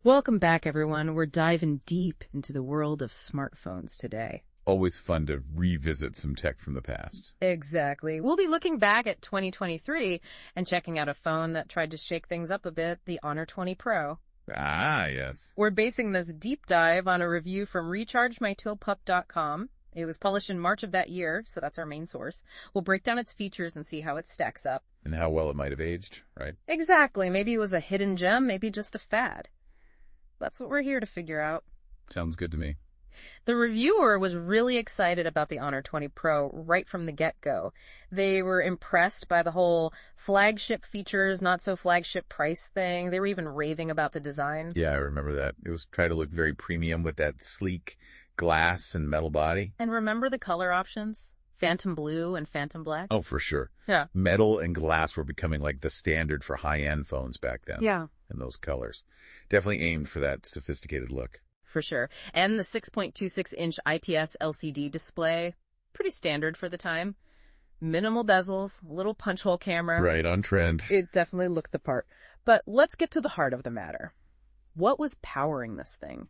Welcome back, everyone. We're diving deep into the world of smartphones today. Always fun to revisit some tech from the past. Exactly. We'll be looking back at 2023 and checking out a phone that tried to shake things up a bit, the Honor 20 Pro. Ah, yes. We're basing this deep dive on a review from RechargeMyTopup.com. It was published in March of that year, so that's our main source. We'll break down its features and see how it stacks up. And how well it might have aged, right? Exactly. Maybe it was a hidden gem, maybe just a fad. That's what we're here to figure out. Sounds good to me. The reviewer was really excited about the Honor 20 Pro right from the get-go. They were impressed by the whole flagship features, not so flagship price thing. They were even raving about the design. Yeah, I remember that. It was trying to look very premium with that sleek glass and metal body. And remember the color options? Phantom blue and phantom black? Oh, for sure. Yeah. Metal and glass were becoming like the standard for high-end phones back then. Yeah. In those colors. Definitely aimed for that sophisticated look. For sure. And the 6.26-inch IPS LCD display, pretty standard for the time. Minimal bezels, little punch hole camera. Right, on trend. It definitely looked the part. But let's get to the heart of the matter. What was powering this thing?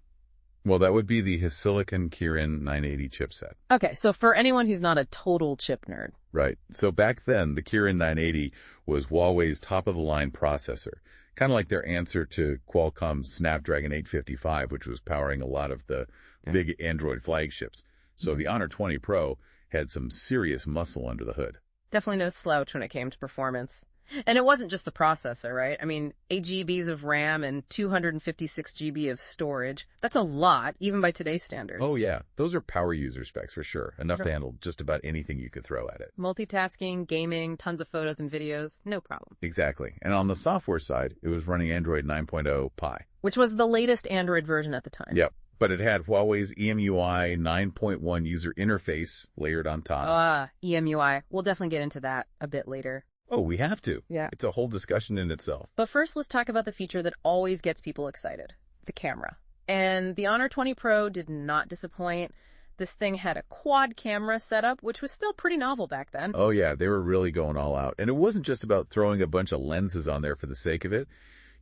Well, that would be the Silicon Kirin 980 chipset. Okay, so for anyone who's not a total chip nerd. Right. So back then, the Kirin 980 was Huawei's top-of-the-line processor. Kind of like their answer to Qualcomm's Snapdragon 855, which was powering a lot of the big Android flagships. So the Honor 20 Pro had some serious muscle under the hood. Definitely no slouch when it came to performance. And it wasn't just the processor, right? I mean, 8 GBs of RAM and 256 GB of storage. That's a lot, even by today's standards. Oh, yeah. Those are power user specs for sure. Enough to handle just about anything you could throw at it. Multitasking, gaming, tons of photos and videos, no problem. Exactly. And on the software side, it was running Android 9.0 Pie. Which was the latest Android version at the time. Yep. But it had Huawei's EMUI 9.1 user interface layered on top. EMUI. We'll definitely get into that a bit later. Oh, we have to. Yeah. It's a whole discussion in itself. But first, let's talk about the feature that always gets people excited, the camera. And the Honor 20 Pro did not disappoint. This thing had a quad camera setup, which was still pretty novel back then. Oh, yeah. They were really going all out. And it wasn't just about throwing a bunch of lenses on there for the sake of it.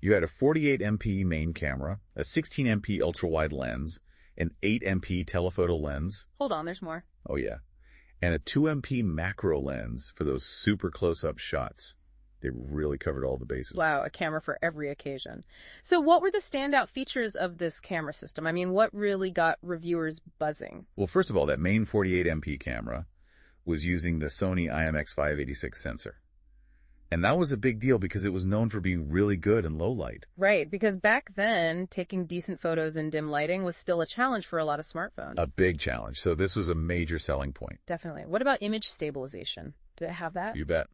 You had a 48 MP main camera, a 16 MP ultra-wide lens, an 8 MP telephoto lens. Hold on, there's more. Oh, yeah. And a 2 MP macro lens for those super close-up shots. They really covered all the bases. Wow, a camera for every occasion. So what were the standout features of this camera system? I mean, what really got reviewers buzzing? Well, first of all, that main 48 MP camera was using the Sony IMX586 sensor. And that was a big deal because it was known for being really good in low light. Right, because back then, taking decent photos in dim lighting was still a challenge for a lot of smartphones. A big challenge. So this was a major selling point. Definitely. What about image stabilization? Did it have that? You bet.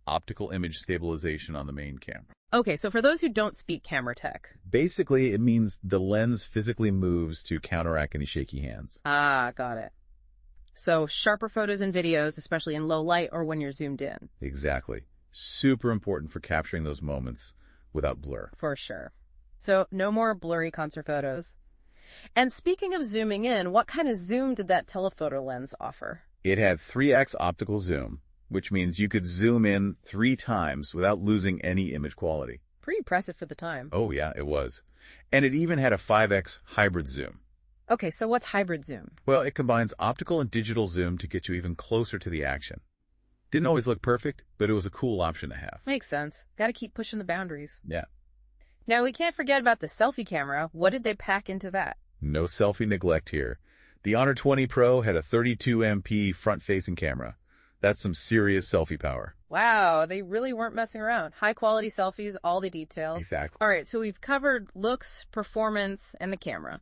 Optical image stabilization on the main camera. Okay, so for those who don't speak camera tech. Basically, it means the lens physically moves to counteract any shaky hands. Ah, got it. So sharper photos and videos, especially in low light or when you're zoomed in. Exactly. Super important for capturing those moments without blur. For sure. So no more blurry concert photos. And speaking of zooming in, what kind of zoom did that telephoto lens offer? It had 3x optical zoom, which means you could zoom in 3 times without losing any image quality. Pretty impressive for the time. Oh yeah, it was. And it even had a 5x hybrid zoom. Okay, so what's hybrid zoom? Well, it combines optical and digital zoom to get you even closer to the action. Didn't always look perfect, but it was a cool option to have. Makes sense. Gotta keep pushing the boundaries. Yeah. Now, we can't forget about the selfie camera. What did they pack into that? No selfie neglect here. The Honor 20 Pro had a 32 MP front-facing camera. That's some serious selfie power. Wow, they really weren't messing around. High-quality selfies, all the details. Exactly. All right, so we've covered looks, performance, and the camera.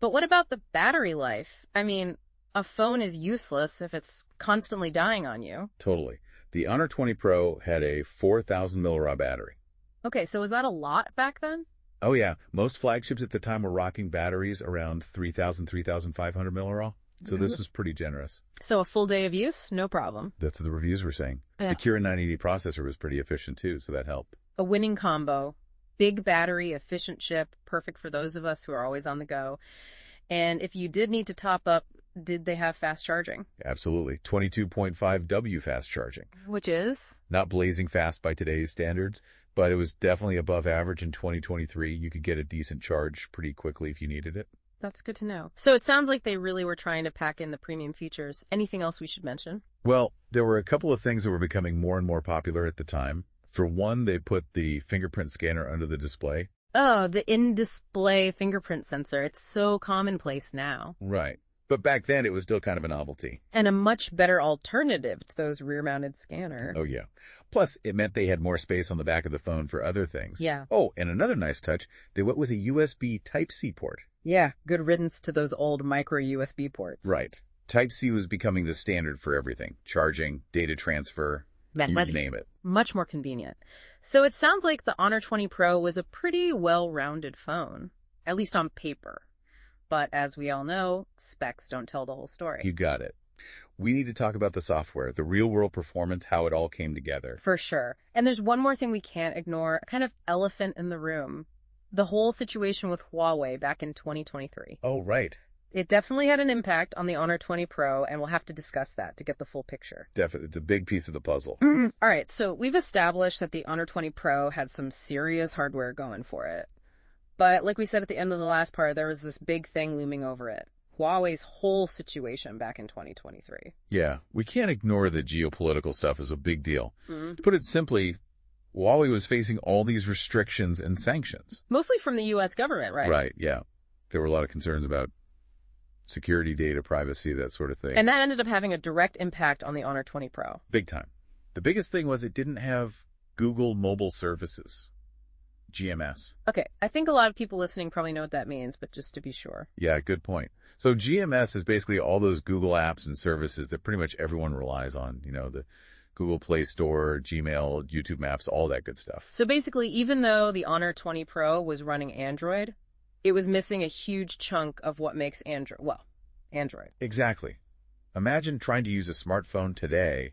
But what about the battery life? I mean, a phone is useless if it's constantly dying on you. Totally. The Honor 20 Pro had a 4,000 mAh battery. Okay, so was that a lot back then? Oh yeah, most flagships at the time were rocking batteries around 3,000, 3,500 mAh. So this was pretty generous. So a full day of use, no problem. That's what the reviews were saying. Yeah. The Kirin 980 processor was pretty efficient too, so that helped. A winning combo. Big battery, efficient chip, perfect for those of us who are always on the go. And if you did need to top up, did they have fast charging? Absolutely. 22.5 W fast charging. Which is? Not blazing fast by today's standards, but it was definitely above average in 2023. You could get a decent charge pretty quickly if you needed it. That's good to know. So it sounds like they really were trying to pack in the premium features. Anything else we should mention? Well, there were a couple of things that were becoming more and more popular at the time. For one, they put the fingerprint scanner under the display. Oh, the in-display fingerprint sensor. It's so commonplace now. Right. But back then, it was still kind of a novelty. And a much better alternative to those rear-mounted scanners. Oh, yeah. Plus, it meant they had more space on the back of the phone for other things. Yeah. Oh, and another nice touch, they went with a USB Type-C port. Yeah, good riddance to those old micro USB ports. Right. Type-C was becoming the standard for everything. Charging, data transfer, you name it. Much more convenient. So it sounds like the Honor 20 Pro was a pretty well-rounded phone, at least on paper. But as we all know, specs don't tell the whole story. You got it. We need to talk about the software, the real-world performance, how it all came together. For sure. And there's one more thing we can't ignore, a kind of elephant in the room. The whole situation with Huawei back in 2023. Oh, right. It definitely had an impact on the Honor 20 Pro, and we'll have to discuss that to get the full picture. Definitely. It's a big piece of the puzzle. All right, so we've established that the Honor 20 Pro had some serious hardware going for it. But like we said at the end of the last part, there was this big thing looming over it. Huawei's whole situation back in 2023. Yeah, we can't ignore the geopolitical stuff as a big deal. To put it simply, Huawei was facing all these restrictions and sanctions. Mostly from the U.S. government, right? Right, yeah. There were a lot of concerns about security, data, privacy, that sort of thing. And that ended up having a direct impact on the Honor 20 Pro. Big time. The biggest thing was it didn't have Google Mobile Services, GMS. Okay, I think a lot of people listening probably know what that means, but just to be sure. Yeah, good point. So GMS is basically all those Google apps and services that pretty much everyone relies on. You know, the Google Play Store, Gmail, YouTube Maps, all that good stuff. So basically, even though the Honor 20 Pro was running Android, it was missing a huge chunk of what makes Android. Exactly. Imagine trying to use a smartphone today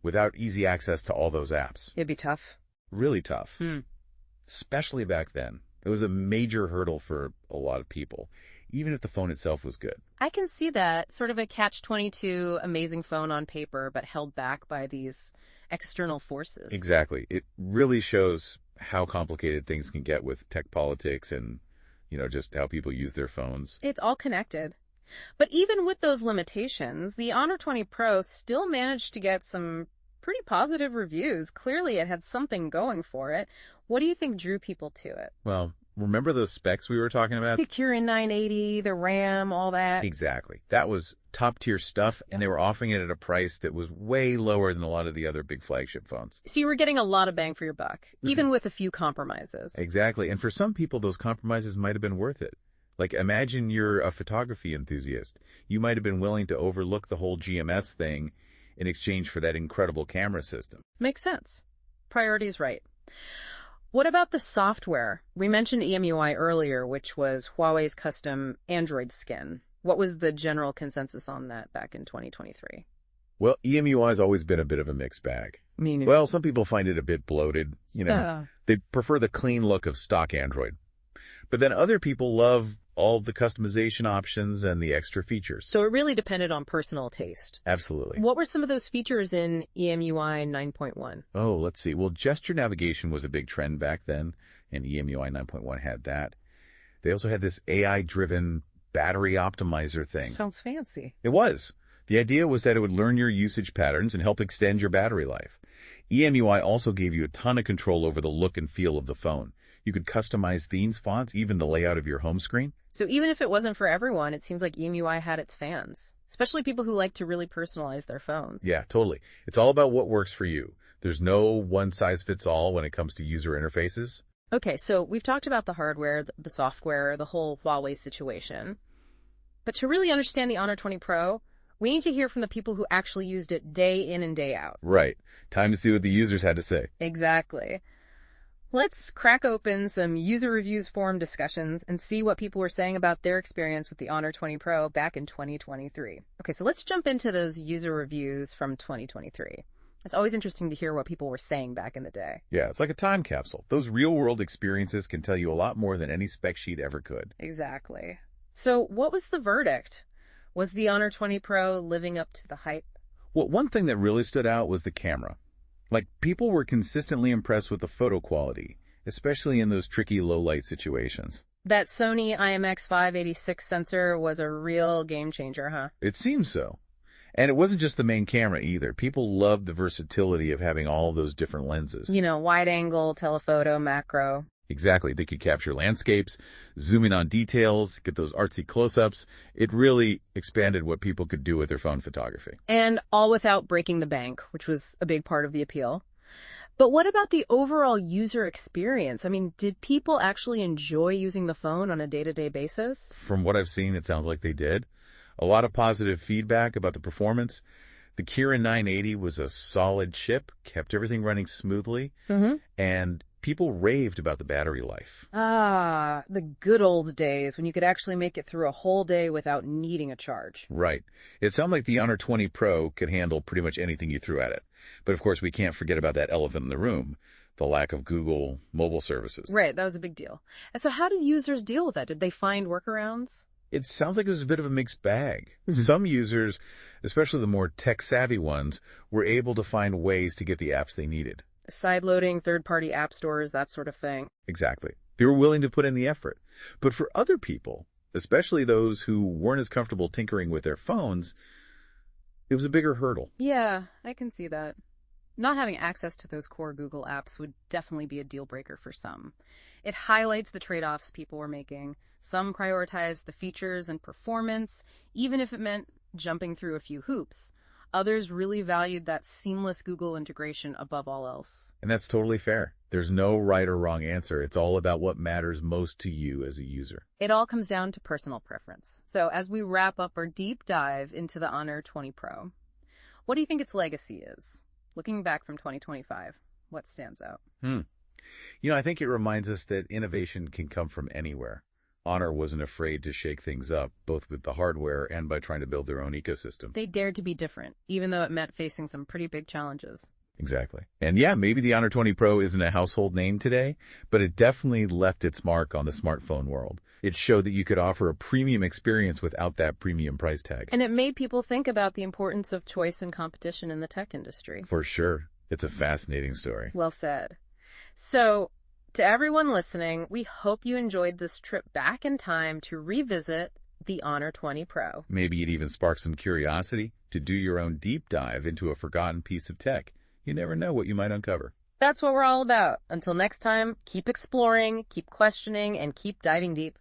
without easy access to all those apps. It'd be tough. Really tough. Especially back then. It was a major hurdle for a lot of people, even if the phone itself was good. I can see that. Sort of a catch-22 amazing phone on paper, but held back by these external forces. Exactly. It really shows how complicated things can get with tech politics and, you know, just how people use their phones. It's all connected. But even with those limitations, the Honor 20 Pro still managed to get some pretty positive reviews. Clearly, it had something going for it. What do you think drew people to it? Well, remember those specs we were talking about? The Kirin 980, the RAM, all that. Exactly. That was top-tier stuff, and they were offering it at a price that was way lower than a lot of the other big flagship phones. So you were getting a lot of bang for your buck, even with a few compromises. Exactly. And for some people, those compromises might have been worth it. Like, imagine you're a photography enthusiast. You might have been willing to overlook the whole GMS thing in exchange for that incredible camera system. Makes sense. Priorities right. What about the software? We mentioned EMUI earlier, which was Huawei's custom Android skin. What was the general consensus on that back in 2023? Well, EMUI has always been a bit of a mixed bag. Well, some people find it a bit bloated. You know, they prefer the clean look of stock Android. But then other people love all the customization options and the extra features. So it really depended on personal taste. Absolutely. What were some of those features in EMUI 9.1? Oh, let's see. Well, gesture navigation was a big trend back then, and EMUI 9.1 had that. They also had this AI-driven battery optimizer thing. Sounds fancy. It was. The idea was that it would learn your usage patterns and help extend your battery life. EMUI also gave you a ton of control over the look and feel of the phone. You could customize themes, fonts, even the layout of your home screen. So even if it wasn't for everyone, it seems like EMUI had its fans, especially people who like to really personalize their phones. Yeah, totally. It's all about what works for you. There's no one-size-fits-all when it comes to user interfaces. Okay, so we've talked about the hardware, the software, the whole Huawei situation. But to really understand the Honor 20 Pro, we need to hear from the people who actually used it day in and day out. Right. Time to see what the users had to say. Exactly. Let's crack open some user reviews forum discussions and see what people were saying about their experience with the Honor 20 Pro back in 2023. Okay, so let's jump into those user reviews from 2023. It's always interesting to hear what people were saying back in the day. Yeah, it's like a time capsule. Those real-world experiences can tell you a lot more than any spec sheet ever could. Exactly. So what was the verdict? Was the Honor 20 Pro living up to the hype? Well, one thing that really stood out was the camera. Like, people were consistently impressed with the photo quality, especially in those tricky low-light situations. That Sony IMX586 sensor was a real game changer, huh? It seems so. And it wasn't just the main camera either. People loved the versatility of having all those different lenses. You know, wide angle, telephoto, macro. Exactly. They could capture landscapes, zoom in on details, get those artsy close-ups. It really expanded what people could do with their phone photography. And all without breaking the bank, which was a big part of the appeal. But what about the overall user experience? I mean, did people actually enjoy using the phone on a day-to-day basis? From what I've seen, it sounds like they did. A lot of positive feedback about the performance. The Kirin 980 was a solid chip, kept everything running smoothly, and people raved about the battery life. Ah, the good old days when you could actually make it through a whole day without needing a charge. Right. It sounded like the Honor 20 Pro could handle pretty much anything you threw at it. But of course, we can't forget about that elephant in the room, the lack of Google mobile services. Right, that was a big deal. And so how did users deal with that? Did they find workarounds? It sounds like it was a bit of a mixed bag. Some users, especially the more tech-savvy ones, were able to find ways to get the apps they needed. Sideloading third-party app stores, that sort of thing. Exactly. They were willing to put in the effort. But for other people, especially those who weren't as comfortable tinkering with their phones, it was a bigger hurdle. Yeah, I can see that. Not having access to those core Google apps would definitely be a deal breaker for some. It highlights the trade-offs people were making. Some prioritized the features and performance, even if it meant jumping through a few hoops. Others really valued that seamless Google integration above all else. And that's totally fair. There's no right or wrong answer. It's all about what matters most to you as a user. It all comes down to personal preference. So as we wrap up our deep dive into the Honor 20 Pro, what do you think its legacy is? Looking back from 2025, what stands out? I think it reminds us that innovation can come from anywhere. Honor wasn't afraid to shake things up, both with the hardware and by trying to build their own ecosystem. They dared to be different, even though it meant facing some pretty big challenges. Exactly. And yeah, maybe the Honor 20 Pro isn't a household name today, but it definitely left its mark on the smartphone world. It showed that you could offer a premium experience without that premium price tag. And it made people think about the importance of choice and competition in the tech industry. For sure. It's a fascinating story. Well said. So, to everyone listening, we hope you enjoyed this trip back in time to revisit the Honor 20 Pro. Maybe it even sparked some curiosity to do your own deep dive into a forgotten piece of tech. You never know what you might uncover. That's what we're all about. Until next time, keep exploring, keep questioning, and keep diving deep.